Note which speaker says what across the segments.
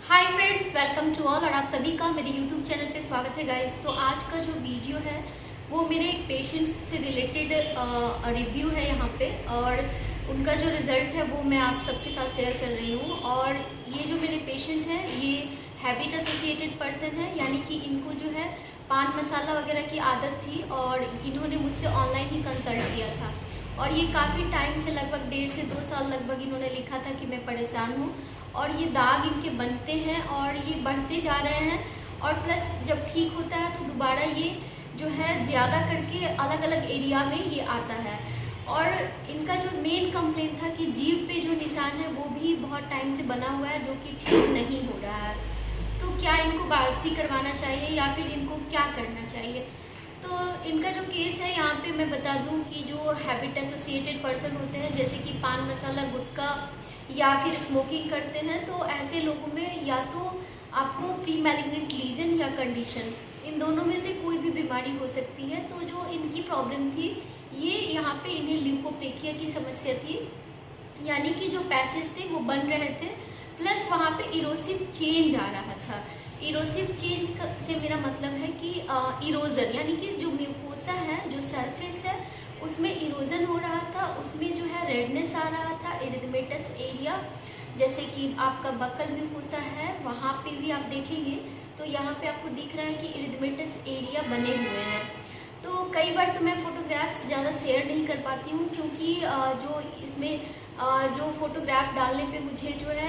Speaker 1: Hi friends, welcome to all. और आप सभी का मेरे यूट्यूब चैनल पे स्वागत है गाइस। तो आज का जो वीडियो है वो मेरे एक पेशेंट से रिलेटेड रिव्यू है यहाँ पे, और उनका जो रिज़ल्ट है वो मैं आप सबके साथ शेयर कर रही हूँ। और ये जो मेरे पेशेंट है ये हैबिट एसोसिएटेड पर्सन है, यानी कि इनको जो है पान मसाला वगैरह की आदत थी और इन्होंने मुझसे ऑनलाइन ही कंसल्ट किया था। और ये काफ़ी टाइम से, लगभग 1.5 से 2 साल लगभग, इन्होंने लिखा था कि मैं परेशान हूँ और ये दाग इनके बनते हैं और ये बढ़ते जा रहे हैं। और प्लस जब ठीक होता है तो दोबारा ये जो है ज़्यादा करके अलग अलग एरिया में ये आता है। और इनका जो मेन कंप्लेंट था कि जीभ पे जो निशान है वो भी बहुत टाइम से बना हुआ है, जो कि ठीक नहीं हो रहा है। तो क्या इनको बायोप्सी करवाना चाहिए या फिर इनको क्या करना चाहिए? तो इनका जो केस है यहाँ पे मैं बता दूँ कि जो हैबिट एसोसिएटेड पर्सन होते हैं, जैसे कि पान मसाला, गुटखा या फिर स्मोकिंग करते हैं, तो ऐसे लोगों में या तो आपको प्री मैलिग्नेंट लीजन या कंडीशन, इन दोनों में से कोई भी बीमारी हो सकती है। तो जो इनकी प्रॉब्लम थी, ये यहाँ पे इन्हें ल्यूकोप्लेकिया की समस्या थी, यानी कि जो पैचेस थे वो बन रहे थे, प्लस वहाँ पे इरोसिव चेंज आ रहा था। इरोसिव चेंज से मेरा मतलब है कि इरोजन, यानी कि जो म्यूकोसा है, जो सरफेस है, उसमें इरोजन हो रहा था, उसमें जो है रेडनेस आ रहा था, इरिथमेटस एरिया। जैसे कि आपका बकल म्यूकोसा है, वहाँ पे भी आप देखेंगे तो यहाँ पे आपको दिख रहा है कि इरिथमेटस एरिया बने हुए हैं। तो कई बार तो मैं फ़ोटोग्राफ्स ज़्यादा शेयर नहीं कर पाती हूँ, क्योंकि जो इसमें जो फोटोग्राफ डालने पे मुझे जो है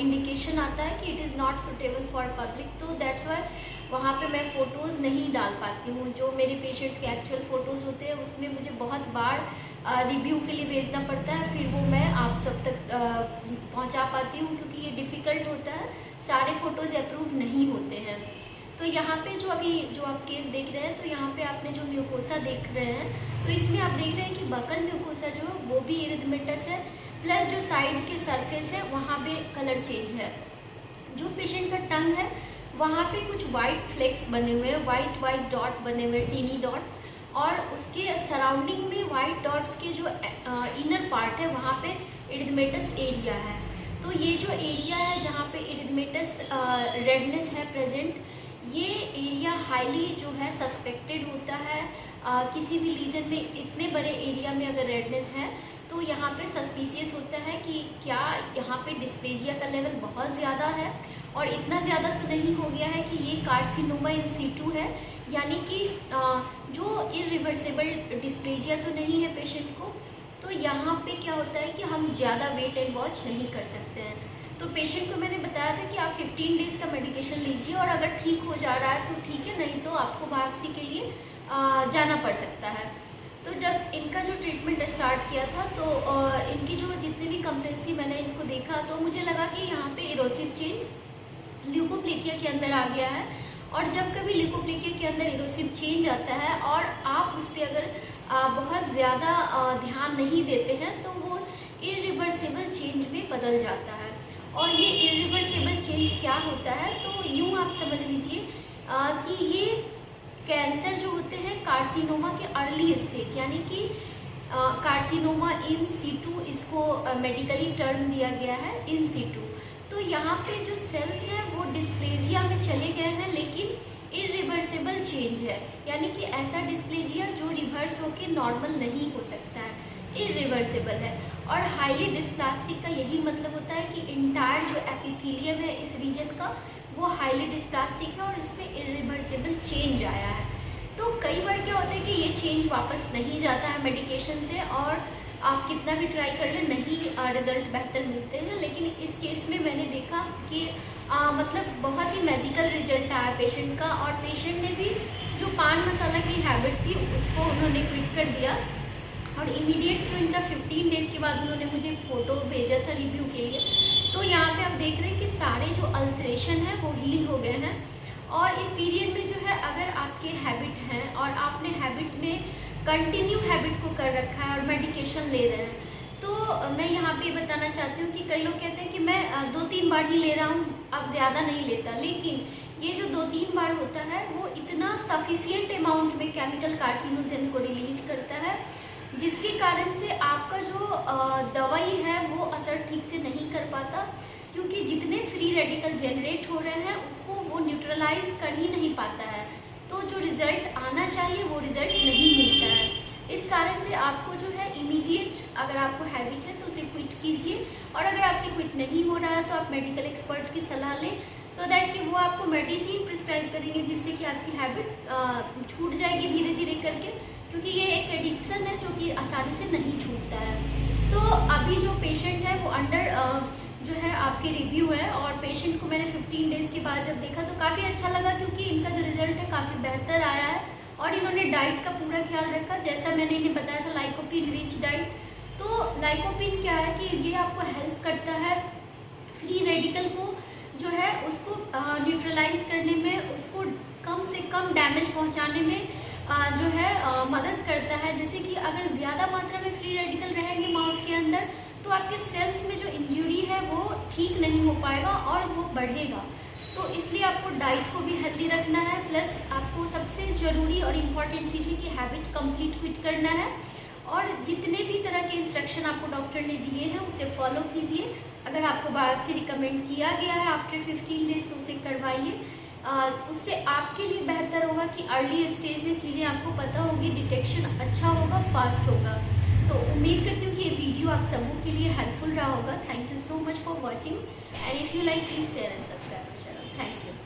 Speaker 1: इंडिकेशन आता है कि it is not suitable for public, तो दैट्स वाई वहाँ पे मैं फ़ोटोज़ नहीं डाल पाती हूँ। जो मेरे पेशेंट्स के एक्चुअल फ़ोटोज़ होते हैं उसमें मुझे बहुत बार रिव्यू के लिए भेजना पड़ता है, फिर वो मैं आप सब तक पहुँचा पाती हूँ, क्योंकि ये डिफ़िकल्ट होता है, सारे फ़ोटोज़ अप्रूव नहीं होते हैं। तो यहाँ पे जो अभी जो आप केस देख रहे हैं, तो यहाँ पे आपने जो म्यूकोसा देख रहे हैं, तो इसमें आप देख रहे हैं कि बकल म्यूकोसा जो वो भी इरिथमेटस है, प्लस जो साइड के सरफेस है वहाँ पे कलर चेंज है। जो पेशेंट का टंग है वहाँ पे कुछ वाइट फ्लेक्स बने हुए हैं, वाइट डॉट बने हुए हैं, टीनी डॉट्स, और उसके सराउंडिंग में वाइट डॉट्स के जो इनर पार्ट है वहाँ पे इरिथमेटस एरिया है। तो ये जो एरिया है जहाँ पे इरिथमेटस रेडनेस है प्रेजेंट, ये एरिया हाईली जो है सस्पेक्टेड होता है। किसी भी लीजन में इतने बड़े एरिया में अगर रेडनेस है तो यहाँ पे सस्पिशियस होता है कि क्या यहाँ पे डिस्प्लेजिया का लेवल बहुत ज़्यादा है, और इतना ज़्यादा तो नहीं हो गया है कि ये कार्सिनोमा इन सीटू है, यानी कि जो इरिवर्सिबल डिस्प्लेजिया तो नहीं है पेशेंट को। तो यहाँ पे क्या होता है कि हम ज़्यादा वेट एंड वॉच नहीं कर सकते हैं। तो पेशेंट को मैंने बताया था कि आप 15 डेज़ का मेडिकेशन लीजिए, और अगर ठीक हो जा रहा है तो ठीक है, नहीं तो आपको बायोप्सी के लिए जाना पड़ सकता है। तो जब इनका जो ट्रीटमेंट स्टार्ट किया था तो इनकी जो जितनी भी कंप्लेंट्स थी, मैंने इसको देखा तो मुझे लगा कि यहाँ पे इरोसिव चेंज ल्यूकोप्लेकिया के अंदर आ गया है। और जब कभी ल्यूकोप्लेकिया के अंदर इरोसिव चेंज आता है और आप उस पर अगर बहुत ज़्यादा ध्यान नहीं देते हैं तो वो इरिवर्सिबल चेंज में बदल जाता है। और ये इरिवर्सिबल चेंज क्या होता है, तो यूँ आप समझ लीजिए कि ये कैंसर जो होते हैं कार्सिनोमा के अर्ली स्टेज, यानी कि कार्सिनोमा इन सीटू, इसको मेडिकली टर्म दिया गया है इन सीटू। तो यहाँ पे जो सेल्स हैं वो डिस्प्लेजिया में चले गए हैं, लेकिन इरिवर्सिबल चेंज है, यानी कि ऐसा डिस्प्लेजिया जो रिवर्स होके नॉर्मल नहीं हो सकता है, इरिवर्सिबल है। और हाईली डिस्प्लास्टिक का यही मतलब होता है कि इंटायर जो एपिथेलियम है इस रीजन का वो हाईली डिस्प्लास्टिक है और इसमें इरिवर्सिबल चेंज आया है। तो कई बार क्या होता है कि ये चेंज वापस नहीं जाता है मेडिकेशन से, और आप कितना भी ट्राई कर लें नहीं रिज़ल्ट बेहतर मिलते हैं। लेकिन इस केस में मैंने देखा कि मतलब बहुत ही मैजिकल रिजल्ट आया पेशेंट का, और पेशेंट ने भी जो पान मसाला की हैबिट थी उसको उन्होंने क्विट कर दिया। और इमीडिएट जो इनका 15 डेज़ के बाद उन्होंने मुझे फ़ोटो भेजा था रिव्यू के लिए। तो यहाँ पे आप देख रहे हैं कि सारे जो अल्सरेशन है वो हील हो गए हैं। और इस पीरियड में जो है अगर आपके हैबिट हैं और आपने हैबिट में कंटिन्यू हैबिट को कर रखा है और मेडिकेशन ले रहे हैं, तो मैं यहाँ पे बताना चाहती हूँ कि कई लोग कहते हैं कि मैं 2-3 बार ही ले रहा हूँ, अब ज़्यादा नहीं लेता। लेकिन ये जो 2-3 बार होता है वो इतना सफिशियंट अमाउंट में केमिकल कार्सिनोजेन को रिलीज करता है, जिसके कारण से आपका जो दवाई है वो असर ठीक से नहीं कर पाता, क्योंकि जितने फ्री रेडिकल जनरेट हो रहे हैं उसको वो न्यूट्रलाइज कर ही नहीं पाता है, तो जो रिजल्ट आना चाहिए वो रिजल्ट नहीं मिलता है। इस कारण से आपको जो है इमीडिएट, अगर आपको हैबिट है तो उसे क्विट कीजिए, और अगर आपसे क्विट नहीं हो रहा है तो आप मेडिकल एक्सपर्ट की सलाह लें, सो दैट कि वो आपको मेडिसिन प्रिस्क्राइब करेंगे जिससे कि आपकी हैबिट छूट जाएगी धीरे धीरे करके, क्योंकि ये एक एडिक्शन है जो कि आसानी से नहीं छूटता है। तो अभी जो पेशेंट है वो अंडर जो है आपके रिव्यू है, और पेशेंट को मैंने 15 डेज़ के बाद जब देखा तो काफ़ी अच्छा लगा, क्योंकि इनका जो रिजल्ट है काफ़ी बेहतर आया है, और इन्होंने डाइट का पूरा ख्याल रखा जैसा मैंने इन्हें बताया था, लाइकोपिन रिच डाइट। तो लाइकोपिन क्या है कि ये आपको हेल्प करता है फ्री रेडिकल को जो है उसको न्यूट्रलाइज करने में, उसको कम से कम डैमेज पहुंचाने में जो है मदद करता है। जैसे कि अगर ज़्यादा मात्रा में फ्री रेडिकल रहेंगे माउस के अंदर तो आपके सेल्स में जो इंजरी है वो ठीक नहीं हो पाएगा और वो बढ़ेगा। तो इसलिए आपको डाइट को भी हेल्दी रखना है, प्लस आपको सबसे ज़रूरी और इम्पॉर्टेंट चीज़ है कि हैबिट कंप्लीट क्विट करना है, और जितने भी तरह के इंस्ट्रक्शन आपको डॉक्टर ने दिए हैं उसे फॉलो कीजिए। अगर आपको बायोप्सी रिकमेंड किया गया है आफ्टर 15 डेज तो उसे करवाइए, उससे आपके लिए बेहतर होगा कि अर्ली स्टेज में चीज़ें आपको पता होगी, डिटेक्शन अच्छा होगा, फास्ट होगा। तो उम्मीद करती हूँ कि ये वीडियो आप सबों के लिए हेल्पफुल रहा होगा। Thank you so much for watching, and if you like please share and subscribe my channel. Thank you.